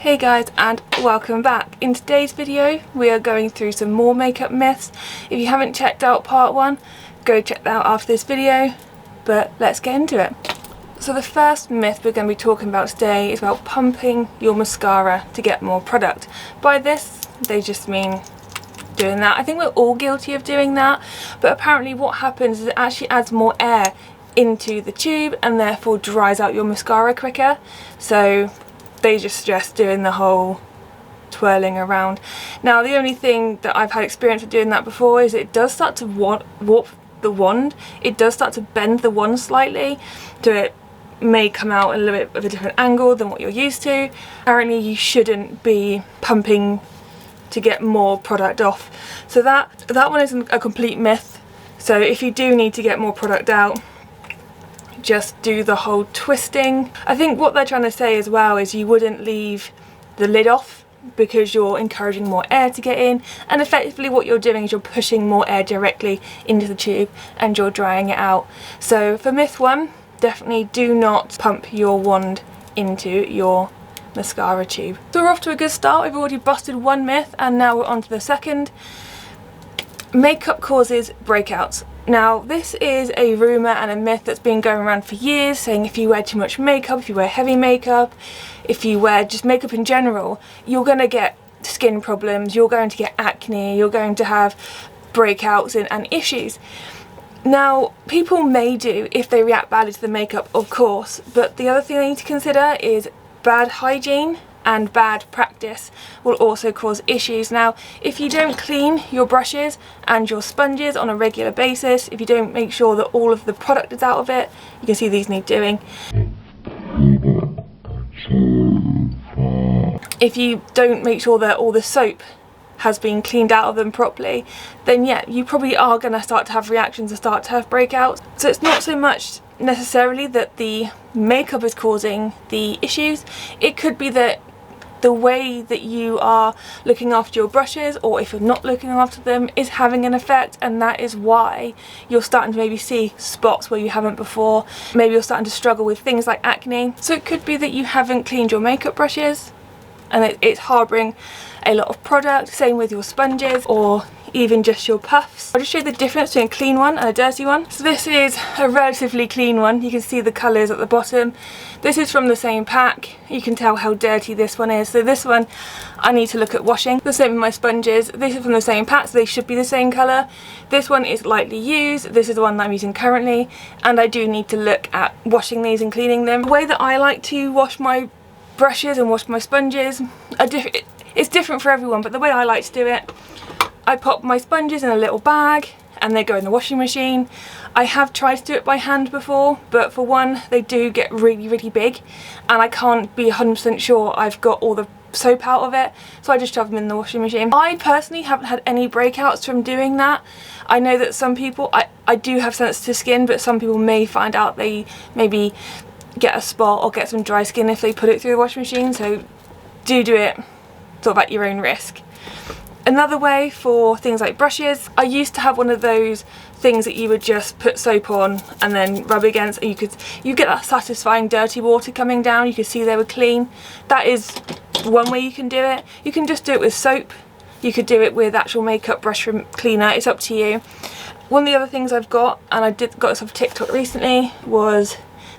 Hey guys, and welcome back. In today's video we are going through some more makeup myths. If you haven't checked out part 1, go check that out after this video, but let's get into it. So the first myth we're going to be talking about today is about pumping your mascara to get more product. By this they just mean doing that. I think we're all guilty of doing that, but apparently what happens is it actually adds more air into the tube and therefore dries out your mascara quicker. So they just suggest doing the whole twirling around. Now the only thing that I've had experience of doing that before is it does start to warp the wand. It does start to bend the wand slightly, so it may come out a little bit of a different angle than what you're used to. Apparently you shouldn't be pumping to get more product off. So that one isn't a complete myth. So if you do need to get more product out, just do the whole twisting. I think what they're trying to say as well is you wouldn't leave the lid off because you're encouraging more air to get in, and effectively what you're doing is you're pushing more air directly into the tube and you're drying it out. So for myth 1, definitely do not pump your wand into your mascara tube. So we're off to a good start. We've already busted one myth and now we're on to the second. Makeup causes breakouts. Now this is a rumour and a myth that's been going around for years, saying if you wear too much makeup, if you wear heavy makeup, if you wear just makeup in general, you're going to get skin problems, you're going to get acne, you're going to have breakouts and issues. Now people may do if they react badly to the makeup, of course, but the other thing they need to consider is bad hygiene and bad practice will also cause issues. Now if you don't clean your brushes and your sponges on a regular basis, if you don't make sure that all of the product is out of it, you can see these need doing. If you don't make sure that all the soap has been cleaned out of them properly, then yeah, you probably are going to start to have reactions and start to have breakouts. So it's not so much necessarily that the makeup is causing the issues. It could be that the way that you are looking after your brushes, or if you're not looking after them, is having an effect, and that is why you're starting to maybe see spots where you haven't before. Maybe you're starting to struggle with things like acne. So it could be that you haven't cleaned your makeup brushes and it's harbouring a lot of product. Same with your sponges or even just your puffs. I'll just show you the difference between a clean one and a dirty one. So this is a relatively clean one. You can see the colours at the bottom. This is from the same pack. You can tell how dirty this one is. So this one I need to look at washing. The same with my sponges. This is from the same pack, so they should be the same colour. This one is lightly used. This is the one that I'm using currently, and I do need to look at washing these and cleaning them. The way that I like to wash my brushes and wash my sponges are different. It's different for everyone, but the way I like to do it, I pop my sponges in a little bag and they go in the washing machine. I have tried to do it by hand before, but for one, they do get really big and I can't be 100% sure I've got all the soap out of it, so I just shove them in the washing machine. I personally haven't had any breakouts from doing that. I know that some people, I do have sensitive skin, but some people may find out they maybe get a spot or get some dry skin if they put it through the washing machine, so do it sort of at your own risk. Another way for things like brushes, I used to have one of those things that you would just put soap on and then rub against, and you get that satisfying dirty water coming down. You could see they were clean. That is one way you can do it. You can just do it with soap. You could do it with actual makeup brush cleaner. It's up to you. One of the other things I've got, and I got this off TikTok recently, was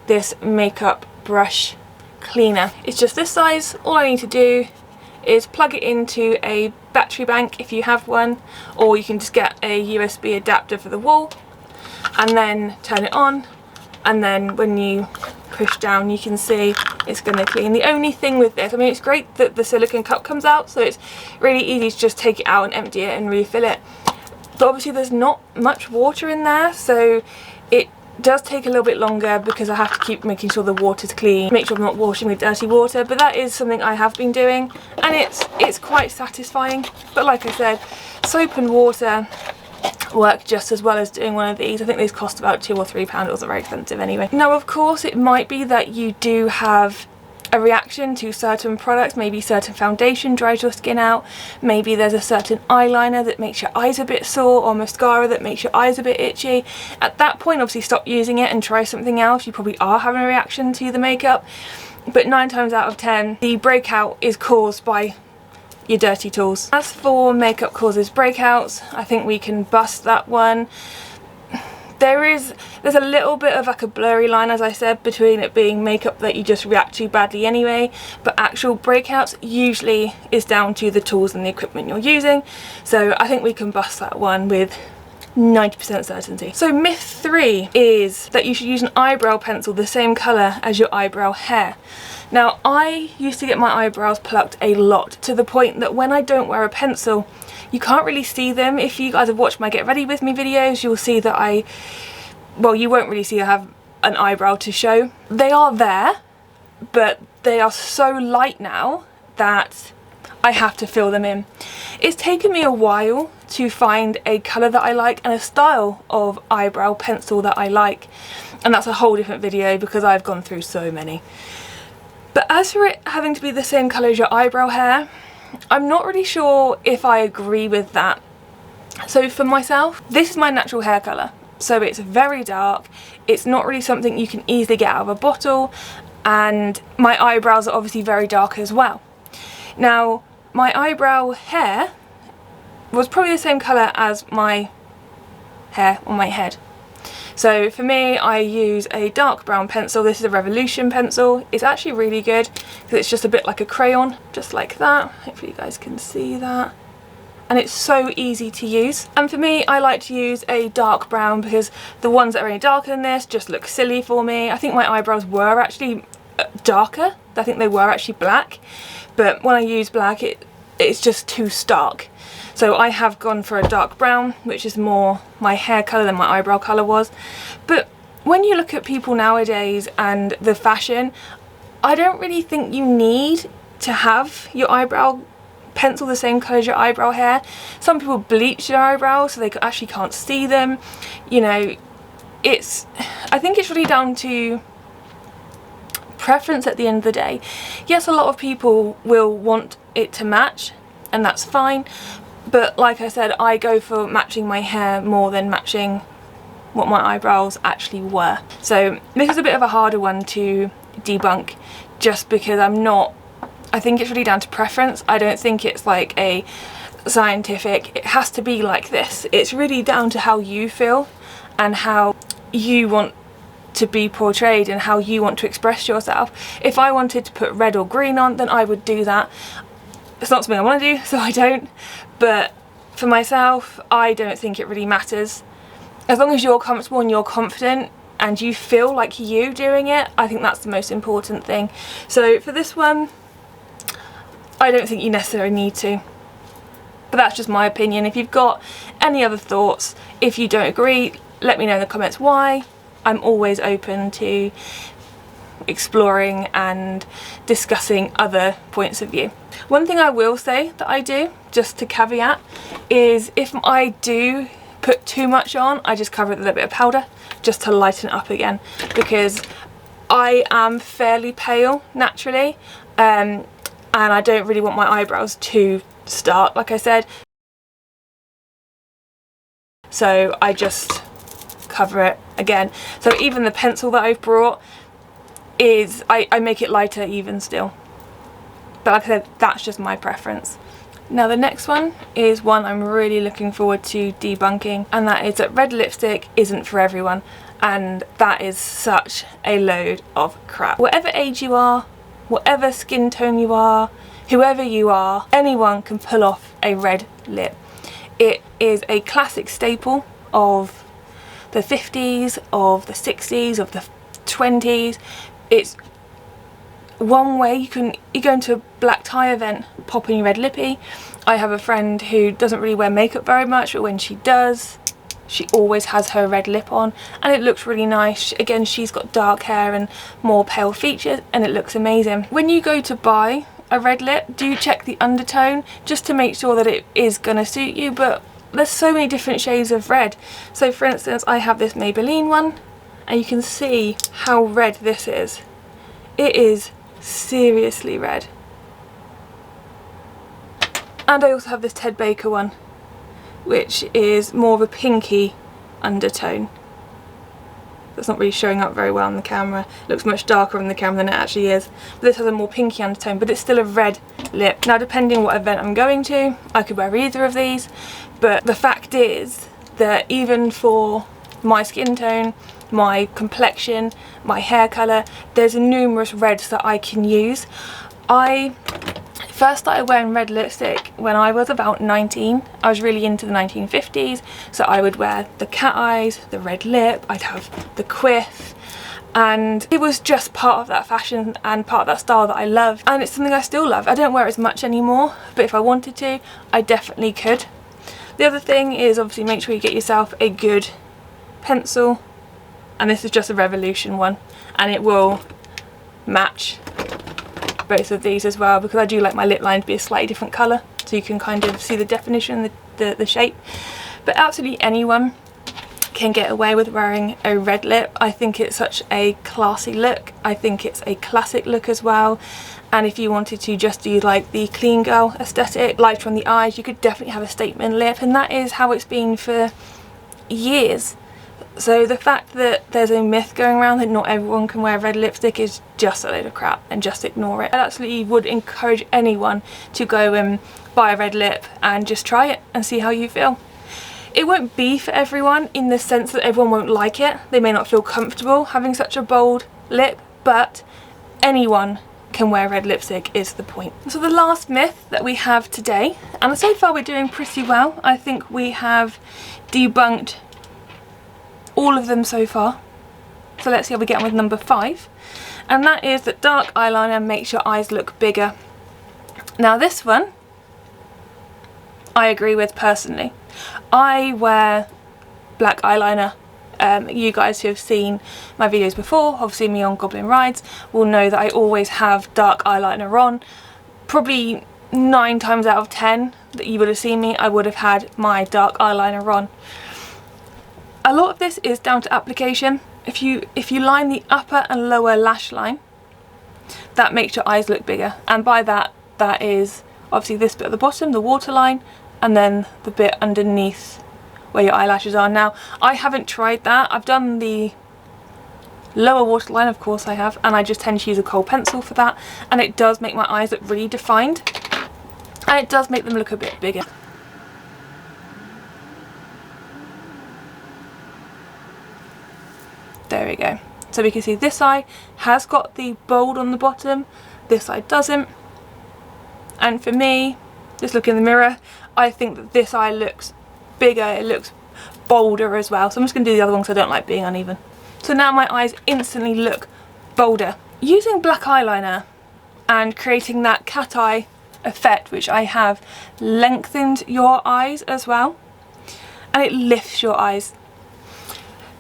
this makeup brush cleaner. It's just this size. All I need to do is plug it into a battery bank if you have one, or you can just get a USB adapter for the wall and then turn it on, and then when you push down you can see it's going to clean. The only thing with this, I mean, it's great that the silicone cup comes out, so it's really easy to just take it out and empty it and refill it, but obviously there's not much water in there, so it does take a little bit longer because I have to keep making sure the water's clean, make sure I'm not washing with dirty water, but that is something I have been doing and it's quite satisfying. But like I said, soap and water work just as well as doing one of these. I think these cost about £2 or £3, they're very expensive anyway. Now of course it might be that you do have a reaction to certain products. Maybe certain foundation dries your skin out, maybe there's a certain eyeliner that makes your eyes a bit sore, or mascara that makes your eyes a bit itchy. At that point obviously stop using it and try something else. You probably are having a reaction to the makeup. but 9 times out of 10 the breakout is caused by your dirty tools. As for makeup causes breakouts, I think we can bust that one. There's a little bit of like a blurry line, as I said, between it being makeup that you just react to badly anyway, but actual breakouts usually is down to the tools and the equipment you're using. So I think we can bust that one with 90% certainty. So myth 3 is that you should use an eyebrow pencil the same colour as your eyebrow hair. Now, I used to get my eyebrows plucked a lot, to the point that when I don't wear a pencil, you can't really see them. If you guys have watched my Get Ready With Me videos, you'll see that well, you won't really see I have an eyebrow to show. They are there, but they are so light now that I have to fill them in. It's taken me a while to find a colour that I like and a style of eyebrow pencil that I like, and that's a whole different video because I've gone through so many. But as for it having to be the same colour as your eyebrow hair, I'm not really sure if I agree with that. So for myself, this is my natural hair colour, so it's very dark, it's not really something you can easily get out of a bottle, and my eyebrows are obviously very dark as well. Now, my eyebrow hair was probably the same colour as my hair on my head. So for me, I use a dark brown pencil. This is a Revolution pencil. It's actually really good because it's just a bit like a crayon, just like that. Hopefully you guys can see that. And it's so easy to use. And for me, I like to use a dark brown because the ones that are any darker than this just look silly for me. I think my eyebrows were actually darker. I think they were actually black. But when I use black, it's just too stark. So I have gone for a dark brown, which is more my hair colour than my eyebrow colour was. But when you look at people nowadays and the fashion, I don't really think you need to have your eyebrow pencil the same colour as your eyebrow hair. Some people bleach their eyebrows so they actually can't see them. You know, I think it's really down to preference at the end of the day. Yes, a lot of people will want it to match, and that's fine. But like I said, I go for matching my hair more than matching what my eyebrows actually were. So this is a bit of a harder one to debunk, just because I think it's really down to preference. I don't think it's like a scientific, it has to be like this. It's really down to how you feel and how you want to be portrayed and how you want to express yourself. If I wanted to put red or green on, then I would do that. It's not something I want to do, so I don't. But for myself, I don't think it really matters. As long as you're comfortable and you're confident and you feel like you doing it, I think that's the most important thing. So for this one, I don't think you necessarily need to. But that's just my opinion. If you've got any other thoughts, if you don't agree, let me know in the comments why. I'm always open to exploring and discussing other points of view. One thing I will say that I do, just to caveat, is if I do put too much on, I just cover it with a little bit of powder just to lighten it up again, because I am fairly pale naturally, and I don't really want my eyebrows to start, like I said, so I just cover it again. So even the pencil that I've brought is, I make it lighter even still. But like I said, that's just my preference. Now the next one is one I'm really looking forward to debunking, and that is that red lipstick isn't for everyone, and that is such a load of crap. Whatever age you are, whatever skin tone you are, whoever you are, anyone can pull off a red lip. It is a classic staple of the 50s, of the 60s, of the 20s. It's one way you go into a black tie event, pop in your red lippy. I have a friend who doesn't really wear makeup very much, but when she does, she always has her red lip on, and it looks really nice. Again, she's got dark hair and more pale features, and it looks amazing. When you go to buy a red lip, do check the undertone just to make sure that it is gonna suit you, but there's so many different shades of red. So for instance, I have this Maybelline one, and you can see how red this is. It is seriously red. And I also have this Ted Baker one, which is more of a pinky undertone. that's not really showing up very well on the camera. It looks much darker on the camera than it actually is. But this has a more pinky undertone, but it's still a red lip. Now, depending what event I'm going to, I could wear either of these, but the fact is that even for my skin tone, my complexion, my hair colour, there's numerous reds that I can use. I first started wearing red lipstick when I was about 19. I was really into the 1950s, so I would wear the cat eyes, the red lip, I'd have the quiff, and it was just part of that fashion and part of that style that I loved, and it's something I still love. I don't wear it as much anymore, but if I wanted to, I definitely could. The other thing is obviously make sure you get yourself a good pencil, and this is just a Revolution one, and it will match both of these as well, because I do like my lip line to be a slightly different colour, so you can kind of see the definition, the shape. But absolutely anyone can get away with wearing a red lip. I think it's such a classy look. I think it's a classic look as well. And if you wanted to just do like the clean girl aesthetic, lighter on the eyes, you could definitely have a statement lip, and that is how it's been for years. So the fact that there's a myth going around that not everyone can wear red lipstick is just a load of crap, and just ignore it. I absolutely would encourage anyone to go and buy a red lip and just try it and see how you feel. It won't be for everyone in the sense that everyone won't like it. They may not feel comfortable having such a bold lip, but anyone can wear red lipstick is the point. So the last myth that we have today, and so far we're doing pretty well. I think we have debunked all of them so far. So let's see how we get on with number 5. And that is that dark eyeliner makes your eyes look bigger. Now this one, I agree with personally. I wear black eyeliner. You guys who have seen my videos before, obviously me on Goblin Rides, will know that I always have dark eyeliner on. Probably 9 times out of 10 that you would have seen me, I would have had my dark eyeliner on. A lot of this is down to application. If you line the upper and lower lash line, that makes your eyes look bigger. And by that is obviously this bit at the bottom, the waterline, and then the bit underneath where your eyelashes are. Now, I haven't tried that. I've done the lower waterline, of course I have, and I just tend to use a kohl pencil for that, and it does make my eyes look really defined, and it does make them look a bit bigger. There we go. So we can see this eye has got the bold on the bottom, this eye doesn't. And for me, just look in the mirror, I think that this eye looks bigger, it looks bolder as well. So I'm just going to do the other one because I don't like being uneven. So now my eyes instantly look bolder. Using black eyeliner and creating that cat eye effect, which I have, lengthened your eyes as well, and it lifts your eyes.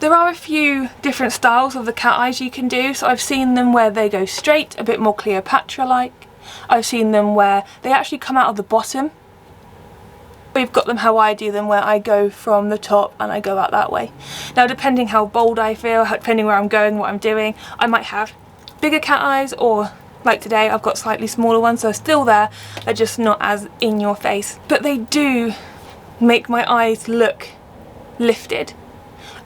There are a few different styles of the cat eyes you can do. So I've seen them where they go straight, a bit more Cleopatra-like. I've seen them where they actually come out of the bottom. We've got them how I do them, where I go from the top and I go out that way. Now, depending how bold I feel, depending where I'm going, what I'm doing, I might have bigger cat eyes, or like today I've got slightly smaller ones, so still there, they're just not as in your face. But they do make my eyes look lifted.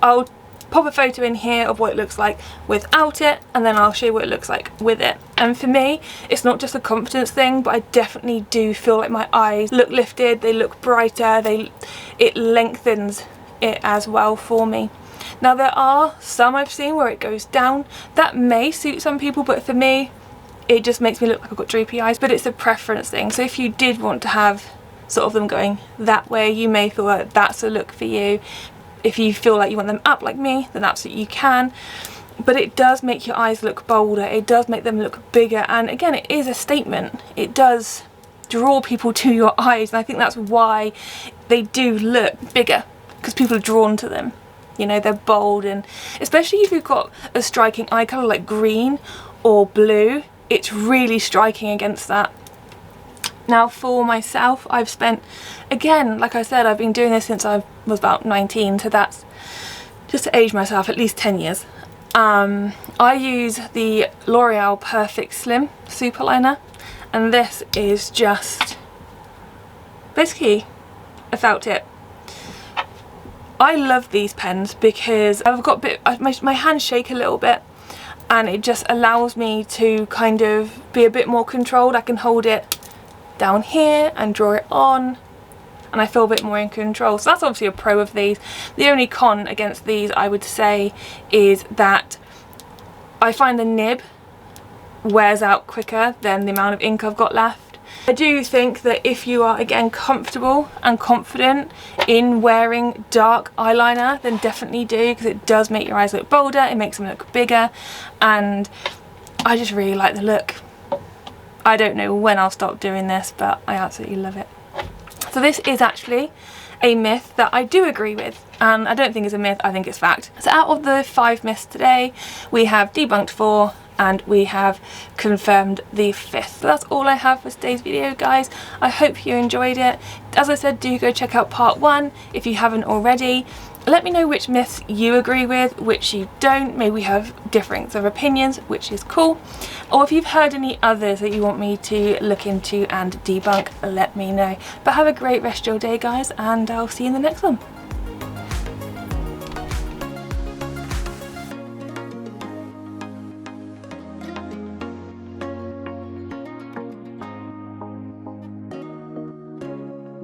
I'll pop a photo in here of what it looks like without it, and then I'll show you what it looks like with it. And for me, it's not just a confidence thing, but I definitely do feel like my eyes look lifted, they look brighter, it lengthens it as well for me. Now, there are some I've seen where it goes down. That may suit some people, but for me, it just makes me look like I've got droopy eyes. But it's a preference thing. So if you did want to have sort of them going that way, you may feel like that's a look for you. If you feel like you want them up like me, then absolutely you can. But it does make your eyes look bolder, it does make them look bigger, and again, it is a statement. It does draw people to your eyes, and I think that's why they do look bigger, because people are drawn to them. You know, they're bold, and especially if you've got a striking eye colour like green or blue, it's really striking against that. Now, for myself, I've spent, again, like I said, I've been doing this since I was about 19, so that's, just to age myself, at least 10 years. I use the L'Oreal Perfect Slim Super Liner, and this is just basically a felt tip. I love these pens because I've got my hands shake a little bit, and it just allows me to kind of be a bit more controlled. I can hold it down here and draw it on, and I feel a bit more in control. So that's obviously a pro of these. The only con against these, I would say, is that I find the nib wears out quicker than the amount of ink I've got left. I do think that if you are, again, comfortable and confident in wearing dark eyeliner, then definitely do, because it does make your eyes look bolder, it makes them look bigger, and I just really like the look. I don't know when I'll stop doing this, but I absolutely love it. So this is actually a myth that I do agree with, and I don't think it's a myth, I think it's fact. So out of the 5 myths today, we have debunked 4 and we have confirmed the 5th. So that's all I have for today's video, guys. I hope you enjoyed it. As I said, do go check out part 1 if you haven't already. Let me know which myths you agree with, which you don't. Maybe we have difference of opinions, which is cool. Or if you've heard any others that you want me to look into and debunk, let me know. But have a great rest of your day, guys, and I'll see you in the next one.